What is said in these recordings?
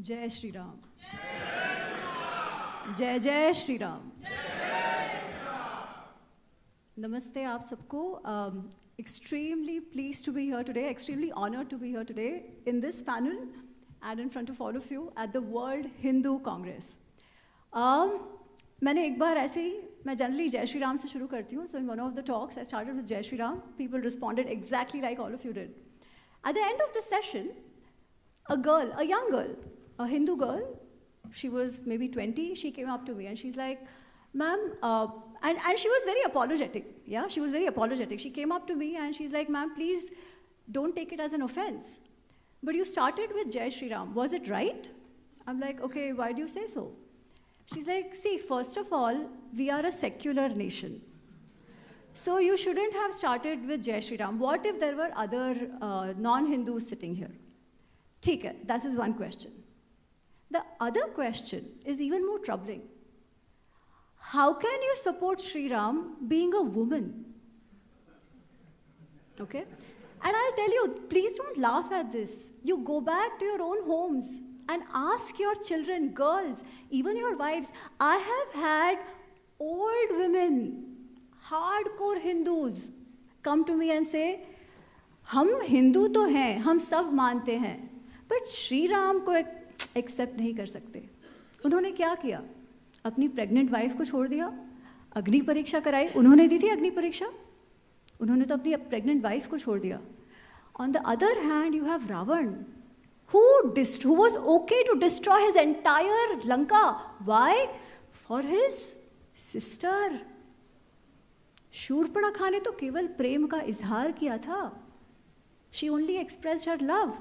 जय श्री राम। जय जय श्री राम। नमस्ते आप सबको। Extremely pleased to be here today, extremely honored to be here today in this panel and in front of all of you at the World Hindu Congress. मैंने एक बार ऐसे ही, मैं जनरली जय श्री राम से शुरू करती हूँ, so in one of the talks I started with जय Shri Ram. People responded exactly like all of you did. At the end of the session, a girl, a young girl, a Hindu girl, she was maybe 20, she came up to me and she's like, ma'am, and she was very apologetic, yeah, she was very apologetic. She came up to me and she's like, ma'am, please don't take it as an offense. But you started with Jai Shri Ram, was it right? I'm like, okay, why do you say so? She's like, see, first of all, we are a secular nation. So you shouldn't have started with Jai Shri Ram. What if there were other non-Hindus sitting here? ठीक है, that is one question. The other question is even more troubling. How can you support Sri Ram being a woman? Okay? And I'll tell you, please don't laugh at this. You go back to your own homes and ask your children, girls, even your wives. I have had old women, hardcore Hindus, come to me and say, हम हिंदू तो हैं, हम सब मानते हैं, but Shri Ram को accept नहीं कर सकते. उन्होंने क्या किया? अपनी प्रेग्नेंट वाइफ को छोड़ दिया, अग्नि परीक्षा कराई. उन्होंने दी थी अग्नि परीक्षा, उन्होंने तो अपनी प्रेग्नेंट वाइफ को छोड़ दिया. On the other hand, you have Ravan, who was okay to destroy his entire Lanka. Why? For his sister. Shurpanakha ने तो केवल प्रेम का इजहार किया था. She only expressed her love.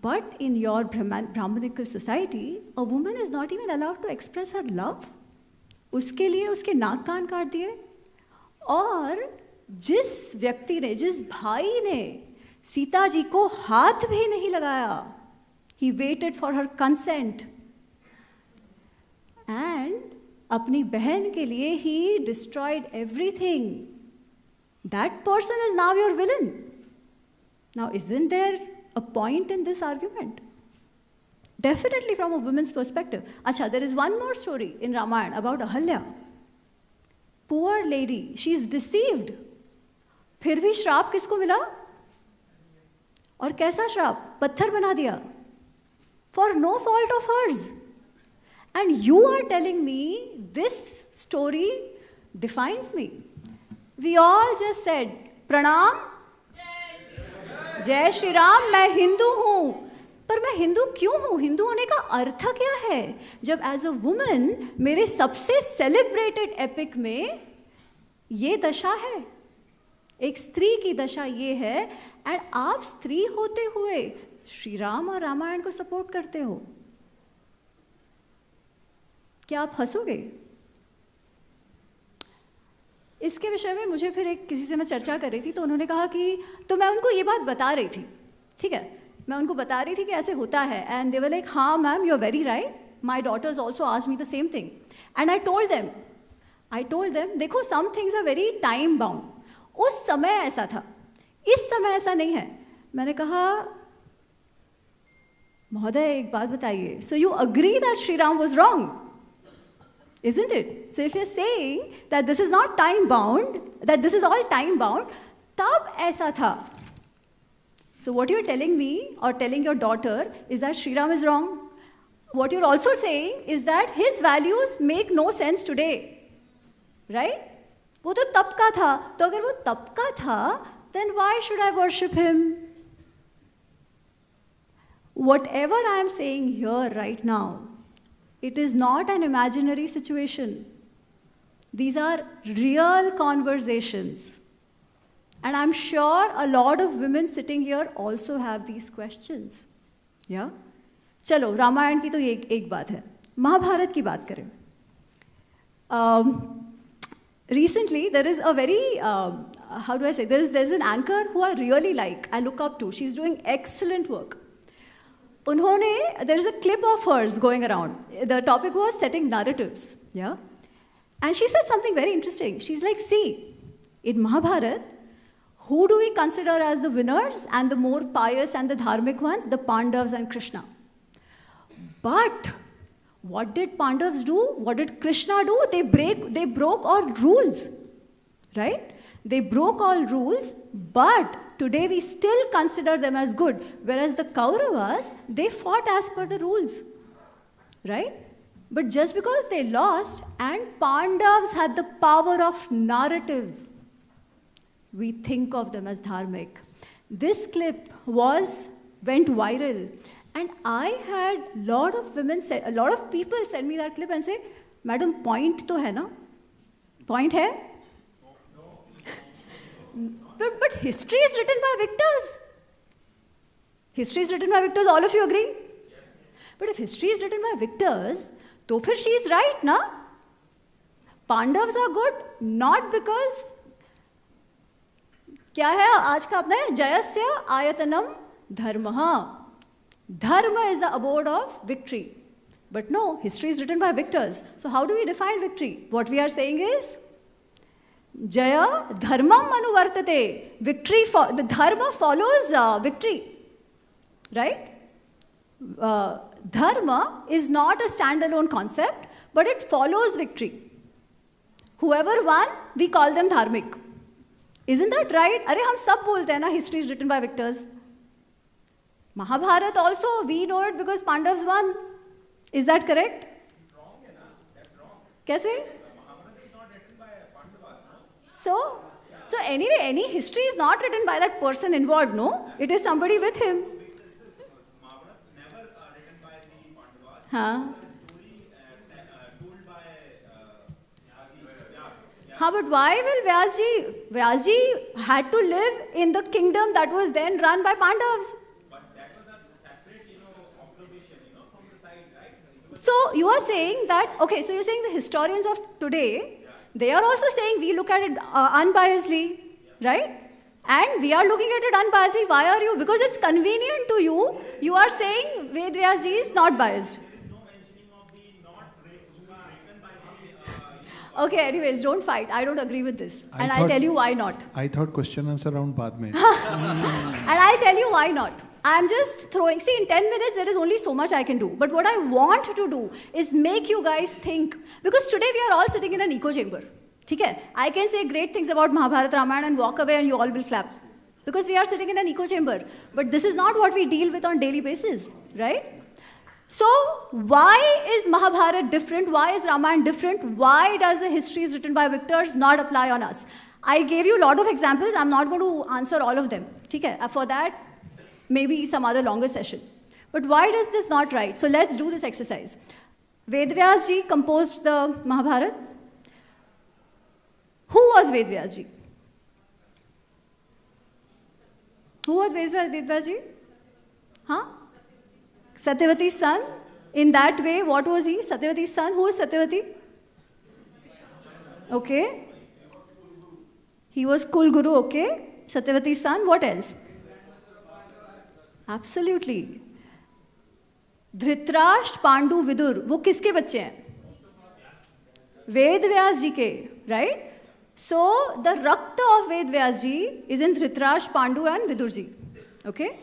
But in your Brahmanical society, a woman is not even allowed to express her love. उसके लिए उसके नाक कान काट दिए. और जिस व्यक्ति ने, जिस भाई ने सीता जी को हाथ भी नहीं लगाया, he waited for her consent. And अपनी बहन के लिए he destroyed everything. That person is now your villain. Now, isn't there a point in this argument? Definitely from a woman's perspective. Acha, there is one more story in Ramayana about Ahalya. Poor lady, she's deceived. फिर भी श्राप किसको मिला? और कैसा श्राप? पत्थर बना दिया. For no fault of hers. And you are telling me this story defines me. We all just said, Pranam, जय श्री राम, मैं हिंदू हूं. पर मैं हिंदू क्यों हूं? हिंदू होने का अर्थ क्या है? जब एज अ वुमन मेरे सबसे सेलिब्रेटेड एपिक में ये दशा है, एक स्त्री की दशा ये है, एंड आप स्त्री होते हुए श्री राम और रामायण को सपोर्ट करते हो. क्या आप हंसोगे? इसके विषय में मुझे फिर एक किसी से मैं चर्चा कर रही थी, तो उन्होंने कहा कि, तो मैं उनको ये बात बता रही थी, ठीक है, मैं उनको बता रही थी कि ऐसे होता है. एंड दे वर लाइक, हाँ ma'am, you are very right, my daughters also asked me the same thing. And I told them, देखो, some things are very time bound. उस समय ऐसा था, इस समय ऐसा नहीं है. मैंने कहा, महोदय एक बात बताइए, so you agree that Shri Ram was wrong, isn't it? So if you're saying that this is not time bound, that this is all time bound, tab aisa tha. So what you're telling me or telling your daughter is that Sri Ram is wrong. What you're also saying is that his values make no sense today. Right? वो तो तब का था. तो अगर वो तब का था, then why should I worship him? Whatever I am saying here right now, it is not an imaginary situation. These are real conversations. And I'm sure a lot of women sitting here also have these questions. Yeah? चलो, रामायण की तो ये एक बात है. महाभारत की बात करें. Recently, there is a very, how do I say, there's an anchor who I really like, I look up to. She's doing excellent work. उन्होंने, there is a clip of hers going around. The topic was setting narratives, yeah? And she said something very interesting. She's like, see, in Mahabharata, who do we consider as the winners and the more pious and the dharmic ones? The Pandavas and Krishna. But what did Pandavas do? What did Krishna do? They broke all rules, right? They broke all rules, but today we still consider them as good. Whereas the Kauravas, they fought as per the rules, right? But just because they lost, and Pandavas had the power of narrative, we think of them as dharmic. This clip went viral, and I had a lot of people send me that clip and say, "Madam, point to hai na? Point hai?" But history is written by victors. History is written by victors. All of you agree? Yes. But if history is written by victors, तो फिर she is right, na? Pandavas are good, not because क्या है आज का अपना जयस्य आयतनम धर्मः. Dharma is the abode of victory. But no, history is written by victors. So how do we define victory? What we are saying is, Jaya dharmam anuvartate. The dharma follows victory. Right? Dharma is not a standalone concept, but it follows victory. Whoever won, we call them dharmic. Isn't that right? Arey, hum sab bolte hain na, history is written by victors. Mahabharata also, we know it because Pandavas won. Is that correct? Wrong, that's wrong. Kaise? Mahabharata is not written by Pandavas, no? So anyway, any history is not written by that person involved, no? It is somebody with him. Mahabharata never written by the Pandavas. Huh? Story told by Vyas. Huh, but why will Vyasji had to live in the kingdom that was then run by Pandavas? So you are saying that, okay, so you're saying the historians of today, they are also saying we look at it unbiasedly, right? And we are looking at it unbiasedly. Why are you? Because it's convenient to you. You are saying Ved Vyas ji is not biased. There is no mentioning of the not written by the... Okay, anyways, don't fight. I don't agree with this. I'll tell you why not. I thought question answer round baad mein. And I'll tell you why not. I'm just throwing, see, in 10 minutes, there is only so much I can do. But what I want to do is make you guys think. Because today we are all sitting in an echo chamber. Okay? I can say great things about Mahabharata, Ramayana and walk away and you all will clap. Because we are sitting in an echo chamber. But this is not what we deal with on daily basis, right? So, why is Mahabharata different? Why is Ramayana different? Why does the histories written by victors not apply on us? I gave you a lot of examples. I'm not going to answer all of them. Okay? For that, maybe some other longer session. But why does this not right? So let's do this exercise. Ved Vyas ji composed the Mahabharata. Who was Ved Vyas ji? Who was Ved Vyas ji? Huh? Satyavati's son. In that way, what was he? Satyavati's son. Who is Satyavati? Okay. He was Kul Guru, okay. Satyavati's son. What else? Absolutely. Dhritarashtra Pandu Vidur वो किसके बच्चे हैं? वेद व्यास जी के, right? So the Rakta of Ved Vyas ji is in Dhritarashtra, Pandu and Vidur ji. Okay?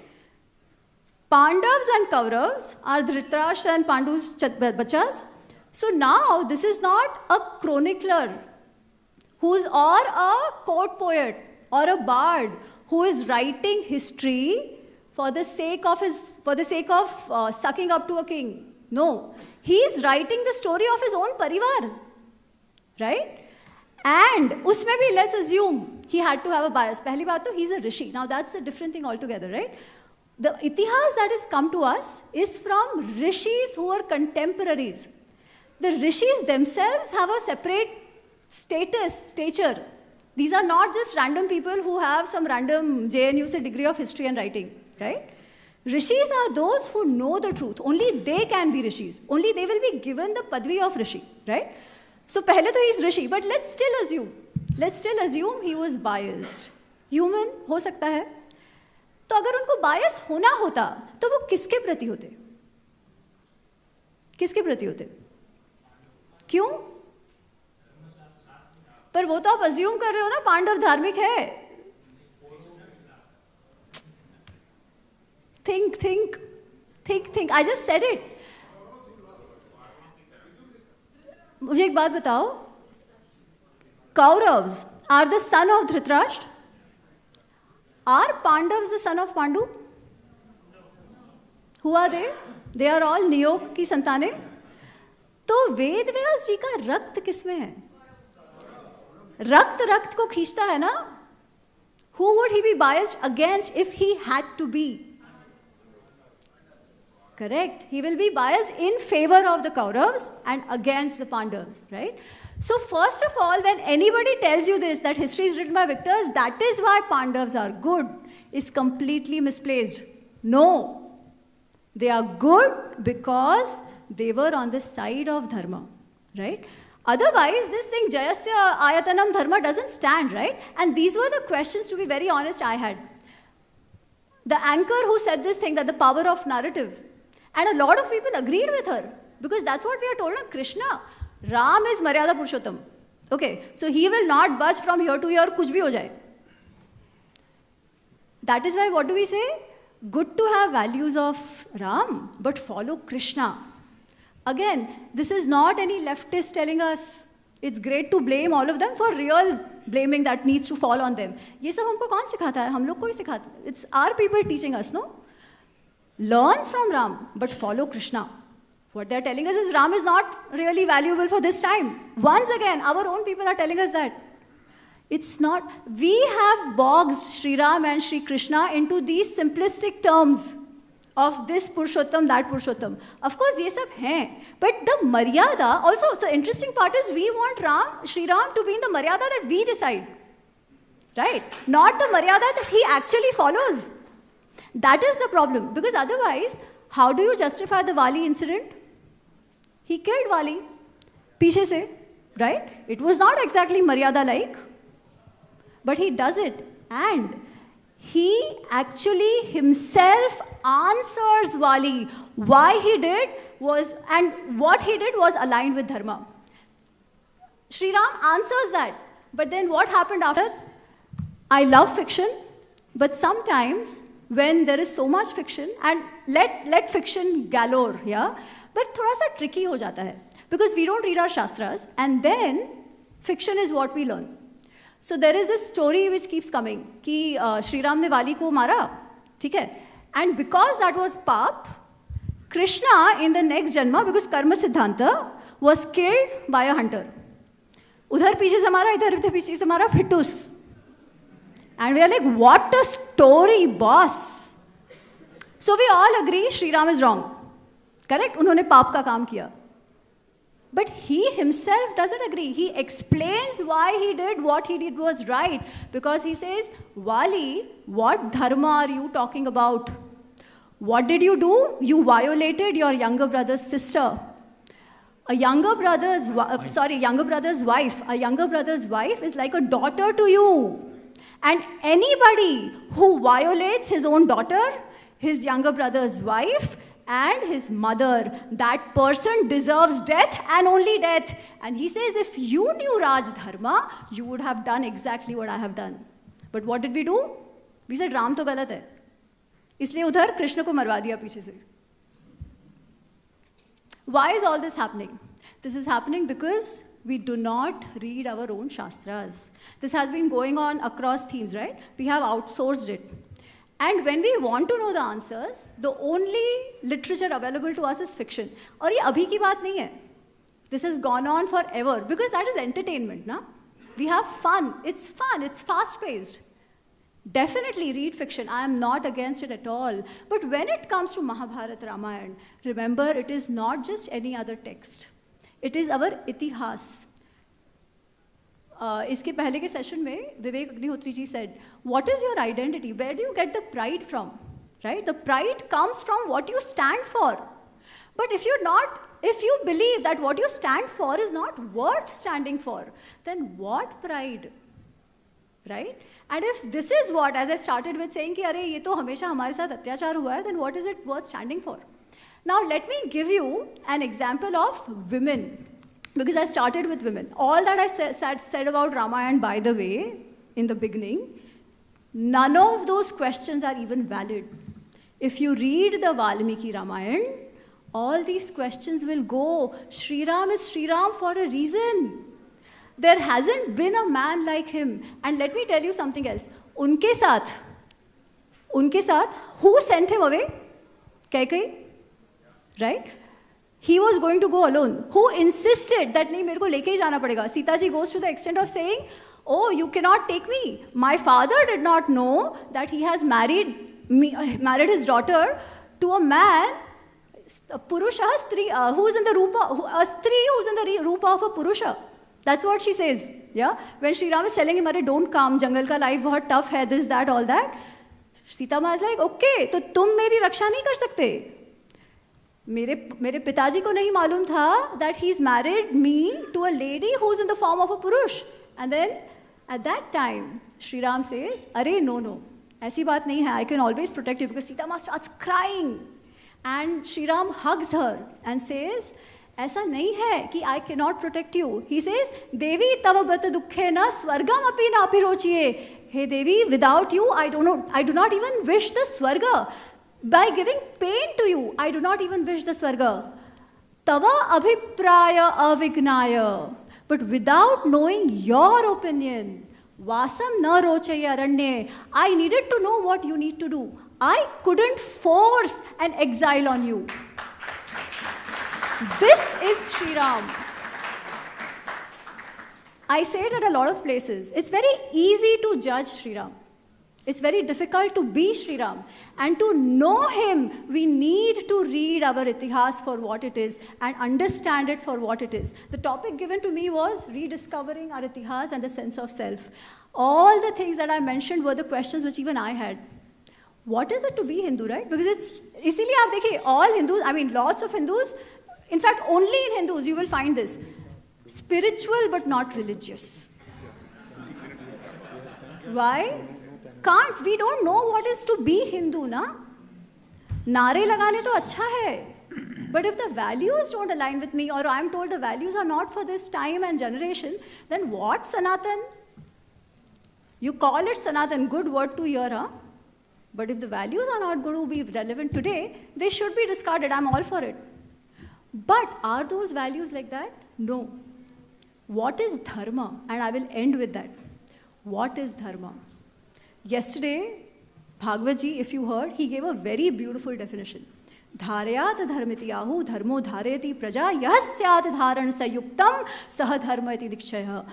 Pandavas and Kauravas are Dhritarashtra and Pandu's bachas. So now this is not a chronicler or a court poet or a bard who is writing history for the sake of sucking up to a king. No, he is writing the story of his own parivar, right? And usme bhi, let's assume he had to have a bias. Pehli baat to, he's a rishi. Now that's a different thing altogether, right? The itihas that has come to us is from rishis who are contemporaries. The rishis themselves have a separate stature. These are not just random people who have some random JNU degree of history and writing. Right? Rishis are those who know the truth. Only they can be rishis. Only they will be given the padvi of rishi. Right? So, pehle to he is rishi, but let's still assume he was biased. Human हो सकता है. तो अगर उनको bias होना होता, तो वो किसके प्रति होते? किसके प्रति होते? क्यों? पर वो तो आप assume कर रहे हो ना, पांडव धार्मिक है. Think. I just said it. मुझे एक बात बताओ, Kauravas are the son of Dhritarashtra? Are Pandavas the son of Pandu? Who are they? They are all Niyok की संतानें. तो वेद व्यास जी का रक्त किसमें है? रक्त रक्त को खींचता है ना? Who would he be biased against if he had to be? Correct. He will be biased in favor of the Kauravas and against the Pandavas, right? So first of all, when anybody tells you this, that history is written by victors, that is why Pandavas are good, is completely misplaced. No. They are good because they were on the side of dharma, right? Otherwise, this thing, Jayasya Ayatanam Dharma, doesn't stand, right? And these were the questions, to be very honest, I had. The anchor who said this thing, that the power of narrative, and a lot of people agreed with her, because that's what we are told of Krishna. Ram is Maryada Purushottam. Okay, so he will not budge from here to here, kuch bhi ho jaye. That is why, what do we say? Good to have values of Ram, but follow Krishna. Again, this is not any leftist telling us it's great to blame all of them for real blaming that needs to fall on them. ये सब हमको कौन सिखाता है? हम लोग को ही सिखाता है. It's our people teaching us, no? Learn from Ram, but follow Krishna. What they're telling us is Ram is not really valuable for this time. Once again, our own people are telling us that. It's not. We have boxed Sri Ram and Sri Krishna into these simplistic terms of this Purushottam, that Purushottam. Of course, ye sab hain. But the Maryada, also, the interesting part is we want Ram, Sri Ram to be in the Maryada that we decide. Right? Not the Maryada that he actually follows. That is the problem. Because otherwise, how do you justify the Wali incident? He killed Wali. Piche se. Right? It was not exactly Maryada-like. But he does it. And he actually himself answers Wali. Why he did was, and what he did was aligned with Dharma. Sri Ram answers that. But then what happened after? I love fiction, but sometimes when there is so much fiction, and let fiction galore, yeah, but thoda sa tricky ho jata hai. Because we don't read our Shastras, and then fiction is what we learn. So there is this story which keeps coming, कि Sri Ram ने वाली को मारा, ठीक है? And because that was pap, Krishna in the next janma, because karma siddhanta, was killed by a hunter. उधर पीछे से मारा, इधर पीछे से मारा, फिटूस. And we are like, what a story, boss. So we all agree Sri Ram is wrong. Correct? उन्होंने पाप का काम किया. But he himself doesn't agree. He explains why he did what he did was right. Because he says, Wali, what dharma are you talking about? What did you do? You violated your younger brother's sister. A younger brother's wife. A younger brother's wife is like a daughter to you. And anybody who violates his own daughter, his younger brother's wife, and his mother, that person deserves death and only death. And he says, if you knew Raj Dharma, you would have done exactly what I have done. But what did we do? We said, Ram to galat hai. इसलिए उधर कृष्ण को मरवा दिया पीछे से. Why is all this happening? This is happening because we do not read our own Shastras. This has been going on across themes, right? We have outsourced it. And when we want to know the answers, the only literature available to us is fiction. और ये अभी की बात नहीं है. This has gone on forever because that is entertainment, na? We have fun. It's fast-paced. Definitely read fiction. I am not against it at all. But when it comes to Mahabharata, Ramayana, remember it is not just any other text. It is our itihas. इसके पहले के session में Vivek Agnihotri ji said, what is your identity? Where do you get the pride from? Right? The pride comes from what you stand for. But if you believe that what you stand for is not worth standing for, then what pride? Right? And if this is what, as I started with saying कि अरे ये तो हमेशा हमारे साथ अत्याचार हुआ है, then what is it worth standing for? Now let me give you an example of women. Because I started with women. All that I said about Ramayana, by the way, in the beginning, none of those questions are even valid. If you read the Valmiki Ramayana, all these questions will go. Sri Ram is Sri Ram for a reason. There hasn't been a man like him. And let me tell you something else. Unke saath, who sent him away? Kaikeyi, right? He was going to go alone. Who insisted that nahi mere ko leke hi jana padega? Sita ji goes to the extent of saying, oh, you cannot take me. My father did not know that he has married his daughter to a man, a purusha, who's in the rupa, a stri who's in the rupa of a purusha. That's what she says. Yeah? When Sri Ram is telling him, don't come, jungle ka life bahut tough hai, this, that, all that. Sita Ma is like, okay, तो तुम मेरी रक्षा नहीं कर सकते. मेरे पिताजी को नहीं मालूम था that he's married me to a lady who's in the form of a purush. And then at that time, Sri Ram says, अरे no, ऐसी बात नहीं है, I can always protect you, because Sita Ma starts crying. And Sri Ram hugs her and says, ऐसा नहीं है कि I cannot protect you. He says, देवी तव बत दुखे न स्वर्गम अपि नापि रोचिये. Hey Devi, without you, I do not even wish the swarga. By giving pain to you, I do not even wish the swarga. Tava abhipraya avignaya. But without knowing your opinion, vasam na rochaye aranye, I needed to know what you need to do. I couldn't force an exile on you. This is Sri Ram. I say it at a lot of places. It's very easy to judge Sri Ram. It's very difficult to be Sri Ram. And to know him, we need to read our itihas for what it is and understand it for what it is. The topic given to me was rediscovering our itihas and the sense of self. All the things that I mentioned were the questions which even I had. What is it to be Hindu, right? Because it's, इसीलिए आप देखिए, all Hindus, I mean lots of Hindus, in fact only in Hindus you will find this. Spiritual but not religious. Why? We don't know what is to be Hindu, na? Naare lagane to acha hai. But if the values don't align with me, or I'm told the values are not for this time and generation, then what Sanatan? You call it Sanatan, good word to hear, huh? But if the values are not going to be relevant today, they should be discarded. I'm all for it. But are those values like that? No. What is dharma? And I will end with that. What is dharma? Yesterday, Bhagavad Ji, if you heard, he gave a very beautiful definition. Dharayat dharmiti yahu dharmo dhareti praja yahasyat dharan sayuktam saha dharma iti nikshaya.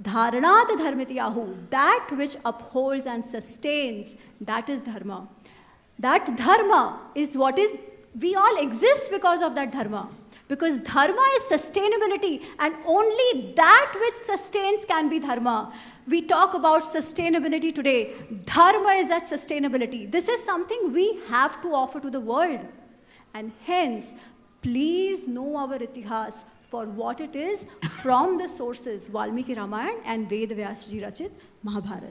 Dharanat dharmiti yahu, that which upholds and sustains, that is dharma. That dharma is what is, we all exist because of that dharma. Because dharma is sustainability, and only that which sustains can be dharma. We talk about sustainability today. Dharma is that sustainability. This is something we have to offer to the world. And hence, please know our itihas for what it is from the sources, Valmiki Ramayana and Ved Vyas Ji Rachit Mahabharata.